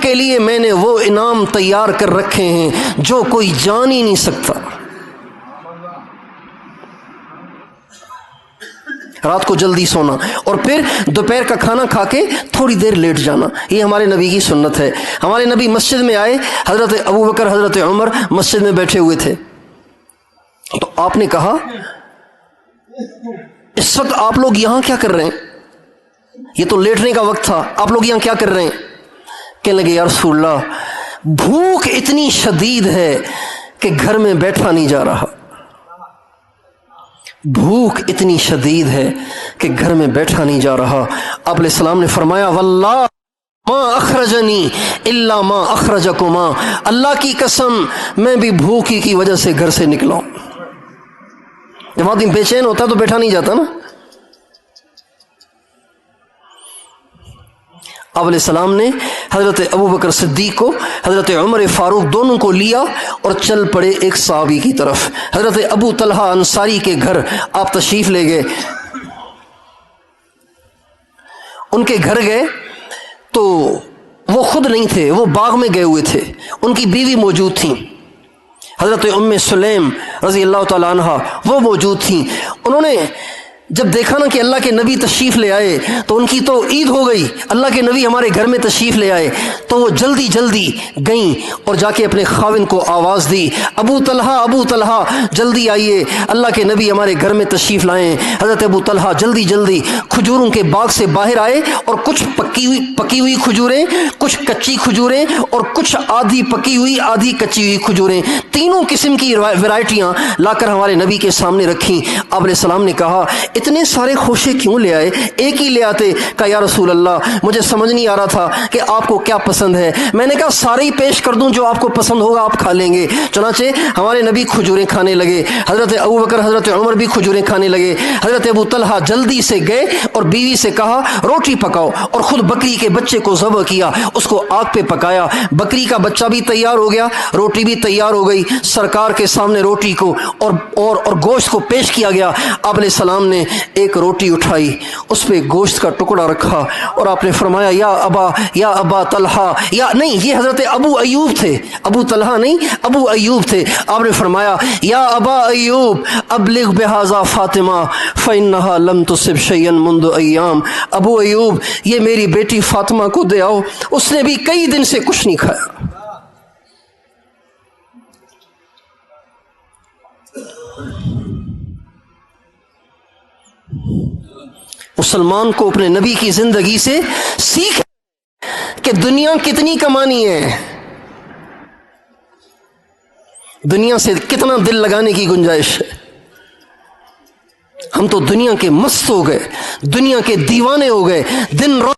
کے لیے میں نے وہ انعام تیار کر رکھے ہیں جو کوئی جان ہی نہیں سکتا۔ رات کو جلدی سونا اور پھر دوپہر کا کھانا کھا کے تھوڑی دیر لیٹ جانا، یہ ہمارے نبی کی سنت ہے۔ ہمارے نبی مسجد میں آئے، حضرت ابو بکر حضرت عمر مسجد میں بیٹھے ہوئے تھے، تو آپ نے کہا اس وقت آپ لوگ یہاں کیا کر رہے ہیں؟ یہ تو لیٹنے کا وقت تھا، آپ لوگ یہاں کیا کر رہے ہیں؟ کہنے لگے یا رسول اللہ بھوک اتنی شدید ہے کہ گھر میں بیٹھا نہیں جا رہا، بھوک اتنی شدید ہے کہ گھر میں بیٹھا نہیں جا رہا۔ آپ علیہ السلام نے فرمایا واللہ ما اخرجنی الا ما اخرجکما، اللہ کی قسم میں بھی بھوکی کی وجہ سے گھر سے نکلا ہوں۔ جب آدمی بے چین ہوتا تو بیٹھا نہیں جاتا نا۔ آپ علیہ السلام نے حضرت ابو بکر صدیق کو، حضرت عمر فاروق دونوں کو لیا اور چل پڑے ایک صحابی کی طرف۔ حضرت ابو طلحہ انصاری کے گھر آپ تشریف لے گئے۔ ان کے گھر گئے تو وہ خود نہیں تھے، وہ باغ میں گئے ہوئے تھے، ان کی بیوی موجود تھیں، حضرت ام سلیم رضی اللہ تعالیٰ عنہ وہ موجود تھیں۔ انہوں نے جب دیکھا نا کہ اللہ کے نبی تشریف لے آئے تو ان کی تو عید ہو گئی، اللہ کے نبی ہمارے گھر میں تشریف لے آئے، تو وہ جلدی جلدی گئیں اور جا کے اپنے خاوند کو آواز دی ابو طلحہ جلدی آئیے، اللہ کے نبی ہمارے گھر میں تشریف لائیں۔ حضرت ابو طلحہ جلدی جلدی کھجوروں کے باغ سے باہر آئے اور کچھ پکی ہوئی کھجوریں، کچھ کچی کھجوریں اور کچھ آدھی پکی ہوئی آدھی کچی ہوئی کھجوریں، تینوں قسم کی ورائٹیاں لا کر ہمارے نبی کے سامنے رکھیں۔ آپ علیہ السلام نے کہا اتنے سارے خوشے کیوں لے آئے، ایک ہی لے آتے۔ کہا یا رسول اللہ مجھے سمجھ نہیں آ رہا تھا کہ آپ کو کیا پسند ہے، میں نے کہا سارے ہی پیش کر دوں، جو آپ کو پسند ہوگا آپ کھا لیں گے۔ چنانچہ ہمارے نبی کھجوریں کھانے لگے، حضرت ابو بکر حضرت عمر بھی کھجوریں کھانے لگے۔ حضرت ابو طلحہ جلدی سے گئے اور بیوی سے کہا روٹی پکاؤ، اور خود بکری کے بچے کو ذبح کیا، اس کو آگ پہ پکایا، بکری کا بچہ بھی تیار ہو گیا، روٹی بھی تیار ہو گئی، سرکار کے سامنے روٹی کو اور گوشت کو پیش کیا گیا۔ آپ علیہ السلام نے ایک روٹی اٹھائی، اس پہ گوشت کا ٹکڑا رکھا اور آپ نے فرمایا یا ابا طلحہ، یا نہیں یہ حضرت ابو ایوب تھے، ابو طلحہ نہیں ابو ایوب تھے۔ آپ نے فرمایا یا ابا ایوب ابلغ بہذا فاطمہ فانہا لم تصب شیئا منذ ایام، ابو ایوب یہ میری بیٹی فاطمہ کو دے آؤ، اس نے بھی کئی دن سے کچھ نہیں کھایا۔ مسلمان کو اپنے نبی کی زندگی سے سیکھ کہ دنیا کتنی کمانی ہے، دنیا سے کتنا دل لگانے کی گنجائش ہے۔ ہم تو دنیا کے مست ہو گئے، دنیا کے دیوانے ہو گئے، دن رات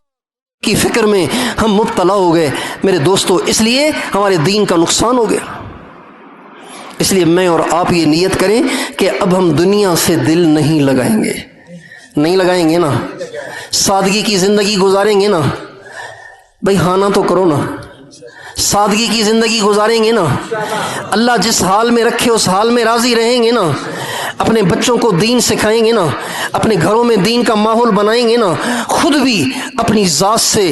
کی فکر میں ہم مبتلا ہو گئے میرے دوستو، اس لیے ہمارے دین کا نقصان ہو گیا۔ اس لیے میں اور آپ یہ نیت کریں کہ اب ہم دنیا سے دل نہیں لگائیں گے، نہیں لگائیں گے نا، سادگی کی زندگی گزاریں گے نا، بھائی ہاں نا تو کرو نا، سادگی کی زندگی گزاریں گے نا، اللہ جس حال میں رکھے اس حال میں راضی رہیں گے نا، اپنے بچوں کو دین سکھائیں گے نا، اپنے گھروں میں دین کا ماحول بنائیں گے نا، خود بھی اپنی ذات سے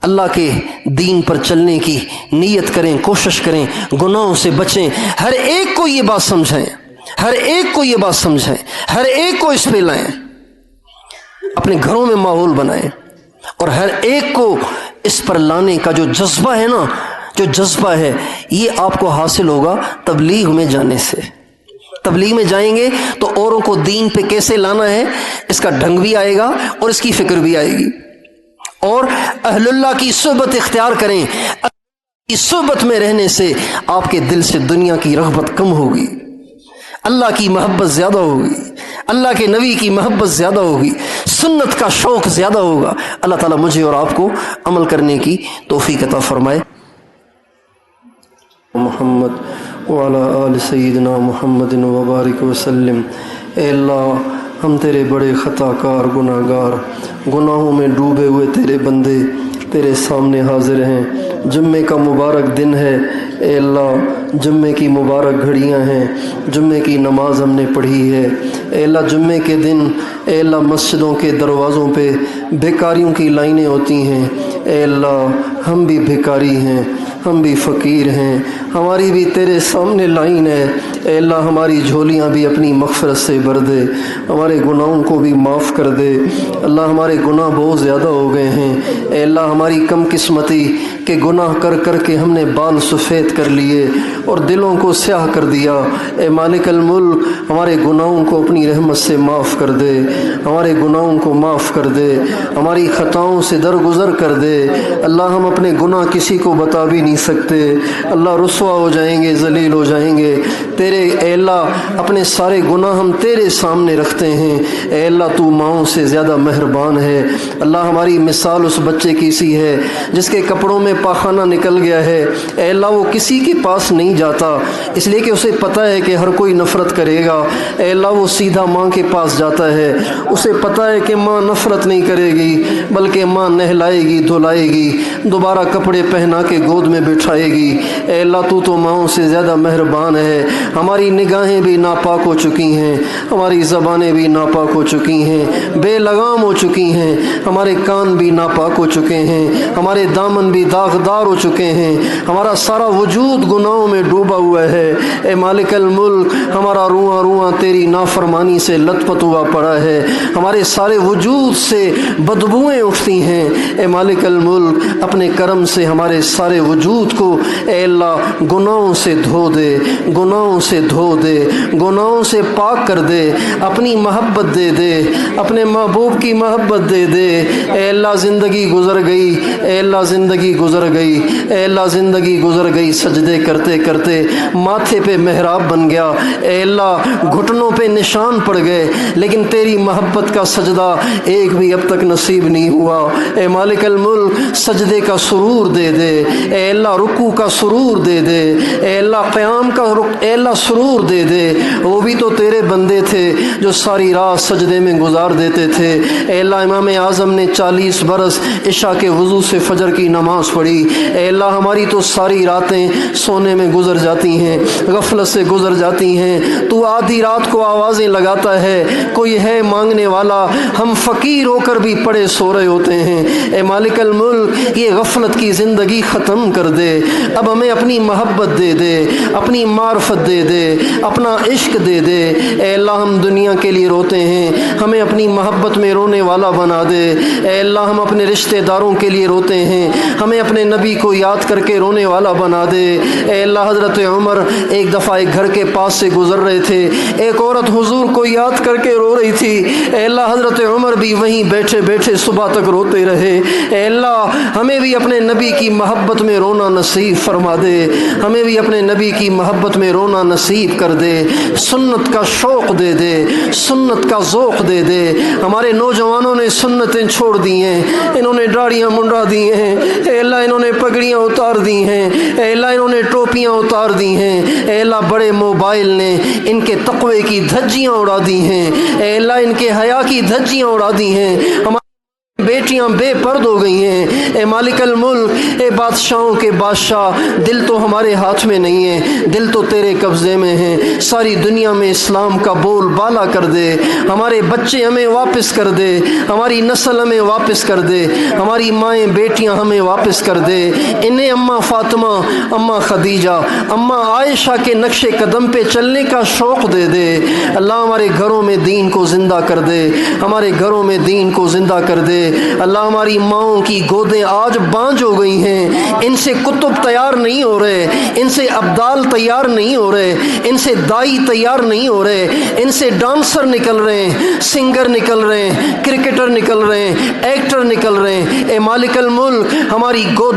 اللہ کے دین پر چلنے کی نیت کریں، کوشش کریں، گناہوں سے بچیں۔ ہر ایک کو یہ بات سمجھائیں، ہر ایک کو یہ بات سمجھائیں، ہر ایک کو اس پہ لائیں، اپنے گھروں میں ماحول بنائیں، اور ہر ایک کو اس پر لانے کا جو جذبہ ہے نا، جو جذبہ ہے یہ آپ کو حاصل ہوگا تبلیغ میں جانے سے۔ تبلیغ میں جائیں گے تو اوروں کو دین پہ کیسے لانا ہے اس کا ڈھنگ بھی آئے گا اور اس کی فکر بھی آئے گی، اور اہل اللہ کی صحبت اختیار کریں، اس صحبت میں رہنے سے آپ کے دل سے دنیا کی رغبت کم ہوگی، اللہ کی محبت زیادہ ہوگی، اللہ کے نبی کی محبت زیادہ ہوگی، سنت کا شوق زیادہ ہوگا۔ اللہ تعالیٰ مجھے اور آپ کو عمل کرنے کی توفیق عطا فرمائے۔ محمد وعلی آل سیدنا محمد وبارک وسلم۔ اے اللہ، ہم تیرے بڑے خطا کار گناہ گار، گناہوں میں ڈوبے ہوئے تیرے بندے تیرے سامنے حاضر ہیں۔ جمعے کا مبارک دن ہے اے اللہ، جمعے کی مبارک گھڑیاں ہیں، جمعے کی نماز ہم نے پڑھی ہے اے اللہ۔ جمعے کے دن اے اللہ مسجدوں کے دروازوں پہ بھکاریوں کی لائنیں ہوتی ہیں اے اللہ، ہم بھی بھکاری ہیں، ہم بھی فقیر ہیں، ہماری بھی تیرے سامنے لائن ہے اے اللہ۔ ہماری جھولیاں بھی اپنی مغفرت سے بھر دے، ہمارے گناہوں کو بھی معاف کر دے اللہ۔ ہمارے گناہ بہت زیادہ ہو گئے ہیں اے اللہ، ہماری کم قسمتی کہ گناہ کر کر کے ہم نے بال سفید کر لیے اور دلوں کو سیاہ کر دیا۔ اے مالک الملک، ہمارے گناہوں کو اپنی رحمت سے معاف کر دے، ہمارے گناہوں کو معاف کر دے، ہماری خطاؤں سے درگزر کر دے اللہ۔ ہم اپنے گناہ کسی کو بتا بھی نہیں سکتے اللہ، رسوا ہو جائیں گے، ذلیل ہو جائیں گے تیرے اے اللہ۔ اپنے سارے گناہ ہم تیرے سامنے رکھتے ہیں اے اللہ، تو ماؤں سے زیادہ مہربان ہے اللہ۔ ہماری مثال اس بچے کی سی ہے جس کے کپڑوں میں پاخانہ نکل گیا ہے اے اللہ، وہ کسی کے پاس نہیں جاتا اس لیے کہ اسے پتہ ہے کہ ہر کوئی نفرت کرے گا اے اللہ، وہ سیدھا ماں کے پاس جاتا ہے، اسے پتہ ہے کہ ماں نفرت نہیں کرے گی بلکہ ماں نہلائے گی، دھلائے گی، دوبارہ کپڑے پہنا کے گود میں بٹھائے گی اے اللہ۔ تو ماؤں سے زیادہ مہربان ہے۔ ہماری نگاہیں بھی ناپاک ہو چکی ہیں، ہماری زبانیں بھی ناپاک ہو چکی ہیں، بے لگام ہو چکی ہیں، ہمارے کان بھی ناپاک ہو چکے ہیں، ہمارے دامن بھی داغدار ہو چکے ہیں، ہمارا سارا وجود گناہوں میں ڈوبا ہوا ہے اے مالک الملک۔ ہمارا رواں رواں تیری نافرمانی سے لت پت ہوا پڑا ہے، ہمارے سارے وجود سے بدبوئیں اٹھتی ہیں اے مالک الملک۔ اپنے کرم سے ہمارے سارے وجود کو اے اللہ گناہوں سے دھو دے، گناہوں سے دھو دے، گناہوں سے پاک کر دے، اپنی محبت دے دے، اپنے محبوب کی محبت دے دے اے اللہ۔ زندگی گزر گئی اے اللہ، زندگی گزر گئی اے اللہ، زندگی گزر گئی، سجدے کرتے کرتے ماتھے پہ محراب بن گیا اے اللہ، گھٹنوں پہ نشان پڑ گئے لیکن تیری محبت کا سجدہ ایک بھی اب تک نصیب نہیں ہوا اے مالک الملک۔ سجدے کا سرور دے دے اے اللہ، رکوع کا سرور دے دے اے اللہ، قیام کا اے اللہ سرور دے دے۔ وہ بھی تو تیرے بندے تھے جو ساری رات سجدے میں گزار دیتے تھے اے اللہ۔ امام اعظم نے 40 برس عشاء کے وضو سے فجر کی نماز پڑھی اے اللہ۔ ہماری تو ساری راتیں سونے میں گزر جاتی ہیں، غفلت سے گزر جاتی ہیں، تو آدھی رات کو آوازیں لگاتا ہے کوئی ہے مانگنے والا، ہم فقیر ہو کر بھی پڑے سو رہے ہوتے ہیں اے مالک الملک۔ یہ غفلت کی زندگی ختم کر دے، اب ہمیں اپنی محبت دے دے، اپنی معرفت دے دے، اپنا عشق دے دے اے اللہ۔ ہم دنیا کے لیے روتے ہیں، ہمیں اپنی محبت میں رونے والا بنا دے اے اللہ۔ ہم اپنے رشتہ داروں کے لیے روتے ہیں، ہمیں اپنے نبی کو یاد کر کے رونے والا بنا دے اے اللہ۔ حضرت عمر ایک دفعہ ایک گھر کے پاس سے گزر رہے تھے، ایک عورت حضور کو یاد کر کے رو رہی تھی اے اللہ۔ حضرت عمر بھی وہیں بیٹھے بیٹھے صبح تک روتے رہے اے اللہ۔ ہمیں بھی اپنے نبی کی محبت میں رونا نصیب فرما دے، ہمیں بھی اپنے نبی کی محبت میں رونا نصیب کر دے، سنت کا شوق دے دے، سنت کا ذوق دے دے۔ ہمارے نوجوانوں نے سنتیں چھوڑ دی ہیں، انہوں نے داڑیاں منڈا دی ہیں اے اللہ، انہوں نے پگڑیاں اتار دی ہیں اے اللہ، انہوں نے ٹوپیاں اتار دی ہیں اے اللہ۔ بڑے موبائل نے ان کے تقوی کی دھجیاں اڑا دی ہیں اے اللہ، ان کے حیا کی دھجیاں اڑا دی ہیں۔ ہمارے بیٹیاں بے پرد ہو گئی ہیں اے مالک الملک۔ اے بادشاہوں کے بادشاہ، دل تو ہمارے ہاتھ میں نہیں ہے، دل تو تیرے قبضے میں ہے۔ ساری دنیا میں اسلام کا بول بالا کر دے، ہمارے بچے ہمیں واپس کر دے، ہماری نسل ہمیں واپس کر دے، ہماری مائیں بیٹیاں ہمیں واپس کر دے۔ انہیں اماں فاطمہ، اماں خدیجہ، اماں عائشہ کے نقش قدم پہ چلنے کا شوق دے دے اللہ۔ ہمارے گھروں میں دین کو زندہ کر دے، ہمارے گھروں میں دین کو زندہ کر دے اللہ ہماری ماؤں کی گودیں آج بانجھ ہو گئی ہیں، ان سے کتب تیار نہیں ہو رہے، ان سے ابدال تیار نہیں ہو رہے، ان سے دائی تیار نہیں ہو رہے، ان سے ڈانسر نکل رہے ہیں، سنگر نکل رہے ہیں، کرکٹر نکل رہے ہیں، ایکٹر نکل رہے ہیں۔ اے مالک الملک،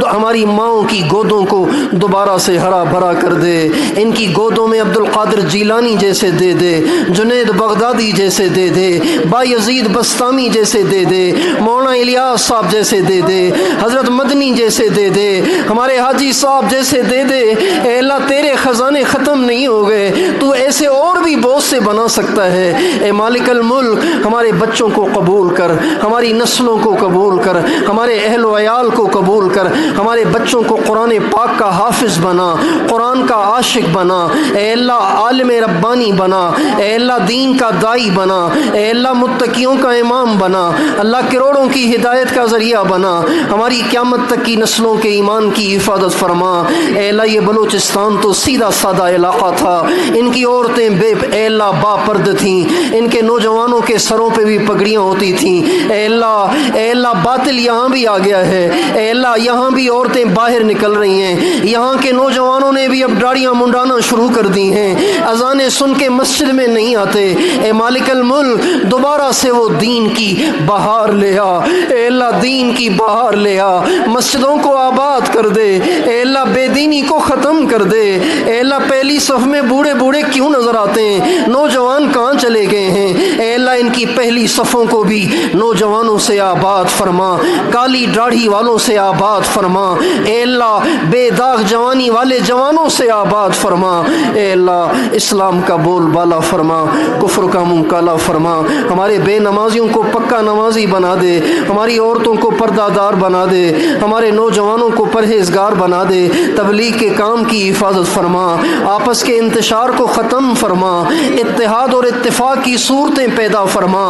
ہماری ماؤں کی گودوں کو دوبارہ سے ہرا بھرا کر دے، ان کی گودوں میں عبد القادر جیلانی جیسے دے دے، جنید بغدادی جیسے دے دے، بایزید بستامی جیسے دے دے، مولانا الیاس صاحب جیسے دے دے، حضرت مدنی جیسے دے دے، ہمارے حاجی صاحب جیسے دے دے۔ اے اللہ تیرے خزانے ختم نہیں ہو گئے، تو ایسے اور بھی بہت سے بنا سکتا ہے۔ اے مالک الملک، ہمارے بچوں کو قبول کر، ہماری نسلوں کو قبول کر، ہمارے اہل و عیال کو قبول کر، ہمارے بچوں کو قرآن پاک کا حافظ بنا، قرآن کا عاشق بنا، اے اللہ عالم ربانی بنا، اے اللہ دین کا دائی بنا، اے اللہ متقیوں کا امام بنا، اللہ کروڑوں کی ہدایت کا ذریعہ بنا، ہماری قیامت تک کی نسلوں کے ایمان کی حفاظت فرما۔ اے اللہ یہ بلوچستان تو سیدھا سادہ علاقہ تھا، ان کی عورتیں اے اللہ با پرد تھیں، ان کے نوجوانوں کے سروں پہ بھی پگڑیاں ہوتی تھیں۔ اے اللہ باطل یہاں بھی آ گیا ہے، اے اللہ یہاں بھی عورتیں باہر نکل رہی ہیں، یہاں کے نوجوانوں نے بھی اب داڑیاں منڈانا شروع کر دی ہیں، اذانیں سن کے مسجد میں نہیں آتے۔ اے مالک الملک، دوبارہ سے وہ دین کی بہار لے آ، اے اللہ دین کی بہار لے آ، مسجدوں کو آباد کر دے، اے اللہ بے دینی کو ختم کر دے۔ اے اللہ پہلی صف میں بوڑھے بوڑھے کیوں نظر آتے ہیں، نوجوان کہاں چلے گئے ہیں؟ اے اللہ ان کی پہلی صفوں کو بھی نوجوانوں سے آباد فرما، کالی داڑھی والوں سے آباد فرما، اے اللہ بے داغ جوانی والے جوانوں سے آباد فرما۔ اے اللہ اسلام کا بول بالا فرما، کفر کا منہ کالا فرما، ہمارے بے نمازیوں کو پکا نمازی بنا دے، ہماری عورتوں کو پردہ دار بنا دے، ہمارے نوجوانوں کو پرہیزگار بنا دے، تبلیغ کے کام کی حفاظت فرما، آپس کے انتشار کو ختم فرما، اتحاد اور اتفاق کی صورتیں پیدا فرما۔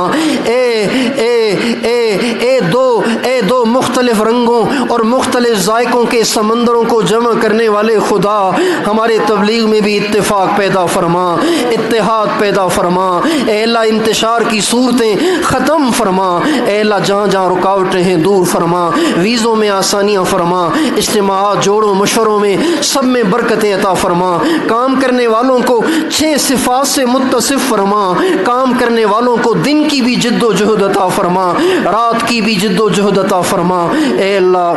اے دو مختلف رنگوں اور مختلف ذائقوں کے سمندروں کو جمع کرنے والے خدا، ہمارے تبلیغ میں بھی اتفاق پیدا فرما، اتحاد پیدا فرما، اے اللہ انتشار کی صورتیں ختم فرما، اے اللہ جہاں جہاں رکاوٹیں ہیں دور فرما، ویزوں میں آسانیاں فرما، اجتماعات جوڑوں مشوروں میں سب میں برکتیں عطا فرما، کام کرنے والوں کو 6 صفات سے متصف فرما، کام کرنے والوں کو دن کی بھی جد و جہد عطا فرما، رات کی بھی جد و جہد عطا فرما۔ اے اللہ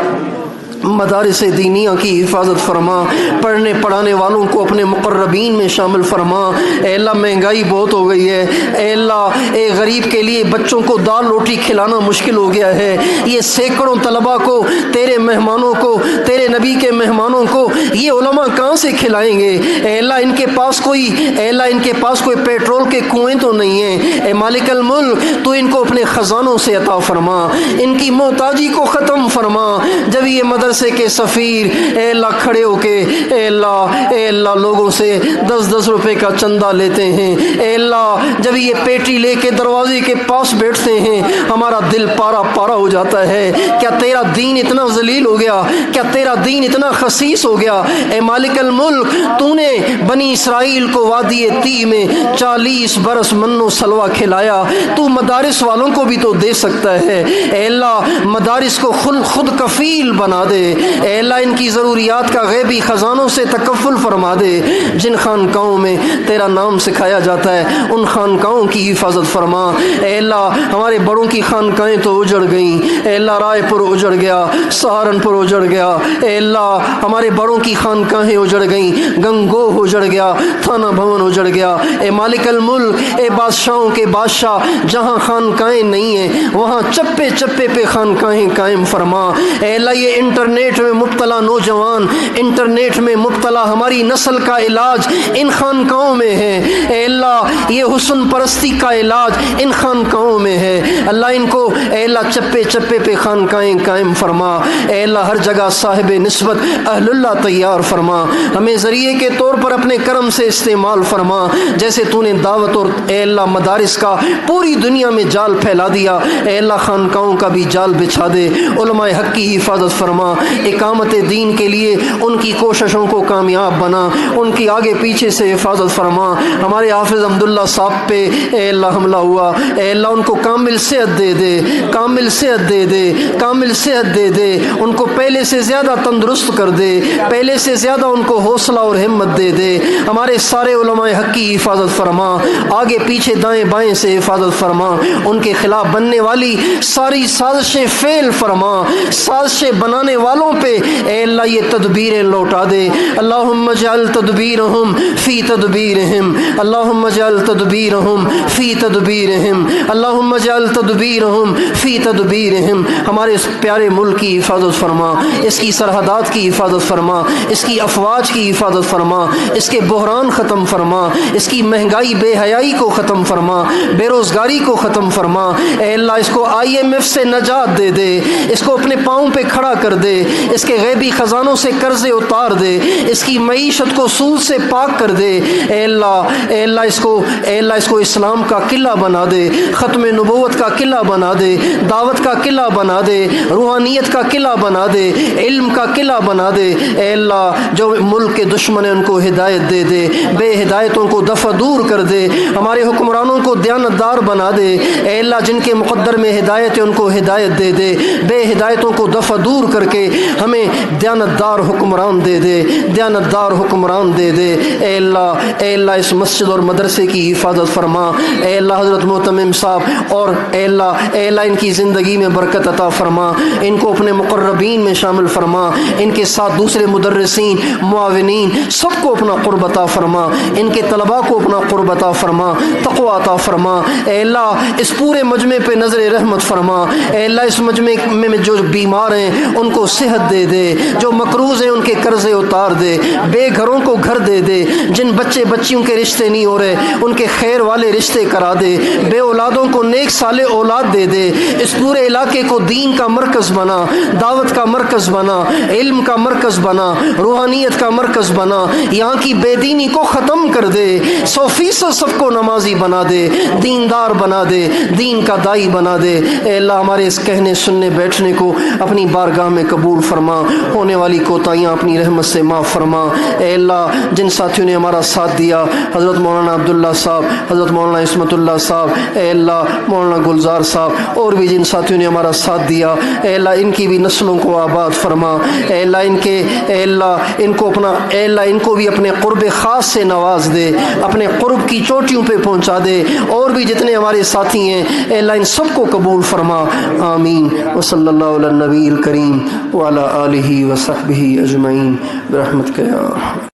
مدارس دینیہ کی حفاظت فرما، پڑھنے پڑھانے والوں کو اپنے مقربین میں شامل فرما۔ اے اللہ مہنگائی بہت ہو گئی ہے، اے اللہ ایک غریب کے لیے بچوں کو دال روٹی کھلانا مشکل ہو گیا ہے، یہ سینکڑوں طلباء کو، تیرے مہمانوں کو، تیرے نبی کے مہمانوں کو یہ علماء کہاں سے کھلائیں گے؟ اے اللہ ان کے پاس کوئی پیٹرول کے کنویں تو نہیں ہیں۔ اے مالک الملک، تو ان کو اپنے خزانوں سے عطا فرما، ان کی محتاجی کو ختم فرما۔ جب یہ مدرسے کے سفیر اے اللہ کھڑے ہو کے اے اللہ لوگوں سے 10-10 روپے کا چندہ لیتے ہیں، اے اللہ جب یہ پیٹی لے کے دروازے کے پاس بیٹھتے ہیں ہمارا دل پارا پارا ہو جاتا ہے۔ کیا تیرا دین اتنا ذلیل ہو گیا؟ کیا تیرا دین اتنا خسیس ہو گیا؟ اے مالک الملک، تو نے بنی اسرائیل کو وادی تی میں 40 برس من و سلوہ کھلایا، تو مدارس والوں کو بھی تو دے سکتا ہے۔ اے اللہ مدارس کو خود کفیل بنا دے، اے اللہ ان کی ضروریات کا غیبی خزانوں سے تکفل فرما دے۔ جن خانقاہوں میں تیرا نام سکھایا جاتا ہے ان خانقاہوں کی حفاظت فرما۔ اے اللہ ہمارے بڑوں کی خانقاہیں تو اجڑ گئیں، اے اللہ رائے پور اجڑ گیا، سہارنپور اجڑ گیا، اے اللہ ہمارے بڑوں کی خانقاہیں اجڑ گئیں، گنگوہ اجڑ گیا، تھانہ بھون اجڑ گیا۔ اے مالک الملک، اے بادشاہوں کے بادشاہ، جہاں خانقاہیں نہیں ہیں وہاں چپے چپے پہ خانقاہیں قائم فرما۔ اے اللہ یہ انٹرنیٹ میں مبتلا نوجوان، انٹرنیٹ میں مبتلا ہماری نسل کا علاج ان خانقاہوں میں ہے۔ اے اللہ یہ حسن پرستی کا علاج ان خانقاہوں میں ہے۔ اللہ ان کو اے اللہ چپے چپے پہ خانقاہیں قائم فرما۔ اے اللہ ہر جگہ صاحب نسبت اہل اللہ تیار فرما، ہمیں ذریعے کے طور پر اپنے کرم سے استعمال فرما، جیسے تو نے دعوت اور اے اللہ مدارس کا پوری دنیا میں جال پھیلا دیا، اے اللہ خانقاہوں کا بھی جال بچھا دے، علماء حق کی حفاظت فرما، اقامت دین کے لیے ان کی کوششوں کو کامیاب بنا، ان کی آگے پیچھے سے حفاظت فرما۔ ہمارے حافظ عبداللہ صاحب پہ اے اللہ حملہ ہوا، اے اللہ ان کو کامل صحت دے دے، کامل صحت دے دے، کامل صحت دے دے، ان کو پہلے سے زیادہ تندرست کر دے، پہلے سے زیادہ ان کو حوصلہ اور ہمت دے دے۔ ہمارے سارے علماء حق کی حفاظت فرما، آگے پیچھے دائیں بائیں سے حفاظت فرما، ان کے خلاف بننے والی ساری سازشیں فیل فرما، سازشیں بنانے والوں پہ اے اللہ یہ تدبیریں لوٹا دے۔ اللہم اجعل تدبیرہم فی تدبیرہم، اللہم اجعل تدبیرہم فی تدبیرہم، اللہم اجعل تدبیرہم فی تدبیرہم۔ ہمارے اس پیارے ملک کی حفاظت فرما، اس کی سرحدات کی حفاظت فرما، اس کی افواج کی حفاظت فرما، اس کے بحران ختم فرما، اس کی مہنگائی بے حیائی کو ختم فرما، بے روزگاری کو ختم فرما۔ اے اللہ اس کو IMF سے نجات دے دے، اس کو اپنے پاؤں پہ کھڑا کر دے، اس کے غیبی خزانوں سے قرضے اتار دے، اس کی معیشت کو سود سے پاک کر دے۔ اے اللہ اس کو اسلام کا قلعہ بنا دے، ختم نبوت کا قلعہ بنا دے، دعوت کا قلعہ بنا دے، روحانیت کا قلعہ بنا دے، علم کا قلعہ بنا دے۔ اے اللہ جو ملک کے دشمن ہیں ان کو ہدایت دے دے، بے ہدایتوں کو دفع دور کر دے، ہمارے حکمرانوں کو دیانتدار بنا دے۔ اے اللہ جن کے مقدر میں ہدایت ہے ان کو ہدایت دے دے، بے ہدایتوں کو دفع دور کر کے ہمیں دیانتدار حکمران دے دے، دیانتدار حکمران دے دے۔ اے اللہ اس مسجد اور مدرسے کی حفاظت فرما۔ اے اللہ حضرت محتمم صاحب اور اے اللہ ان کی زندگی میں برکت عطا فرما، ان کو اپنے مقربین میں شامل فرما، ان کے ساتھ دوسرے مدرسین، معاونین سب کو اپنا قرب عطا فرما، ان کے طلباء کو اپنا قرب عطا فرما، تقوی عطا فرما۔ اے اللہ اس پورے مجمع پہ نظر رحمت فرما۔ اے اللہ اس مجمع میں جو بیمار ہیں ان کو صحت دے دے، جو مقروض ہیں ان کے قرضے اتار دے، بے گھروں کو گھر دے دے، جن بچے بچیوں کے رشتے نہیں ہو رہے ان کے خیر والے رشتے کرا دے، بے اولادوں کو نیک صالح اولاد دے دے۔ اس پورے علاقے کو دین کا مرکز بنا، دعوت کا مرکز بنا، علم کا مرکز بنا، روحانیت کا مرکز بنا، یہاں کی بے دینی کو ختم کر دے، 100% سب کو نمازی بنا دے، دیندار بنا دے، دین کا دائی بنا دے۔ اے اللہ ہمارے اس کہنے سننے بیٹھنے کو اپنی بارگاہ میں قبول فرما، ہونے والی کوتاہیاں اپنی رحمت سے معاف فرما۔ اے اللہ جن ساتھیوں نے ہمارا ساتھ دیا، حضرت مولانا عبداللہ صاحب، حضرت مولانا عصمت اللہ صاحب، اے اللہ مولانا گلزار صاحب اور بھی جن ساتھیوں نے ہمارا ساتھ دیا، اے اللہ ان کی بھی نسلوں کو آباد فرما۔ اے اللہ ان کو اپنا اے اللہ ان کو بھی اپنے قرب خاص سے نواز دے، اپنے قرب کی چوٹیوں پہ پہنچا دے، اور بھی جتنے ہمارے ساتھی ہیں اے اللہ ان سب کو قبول فرما۔ آمین۔ وصلی اللہ علی النبی الکریم وعلی آلہ وصحبہ اجمعین برحمتک یا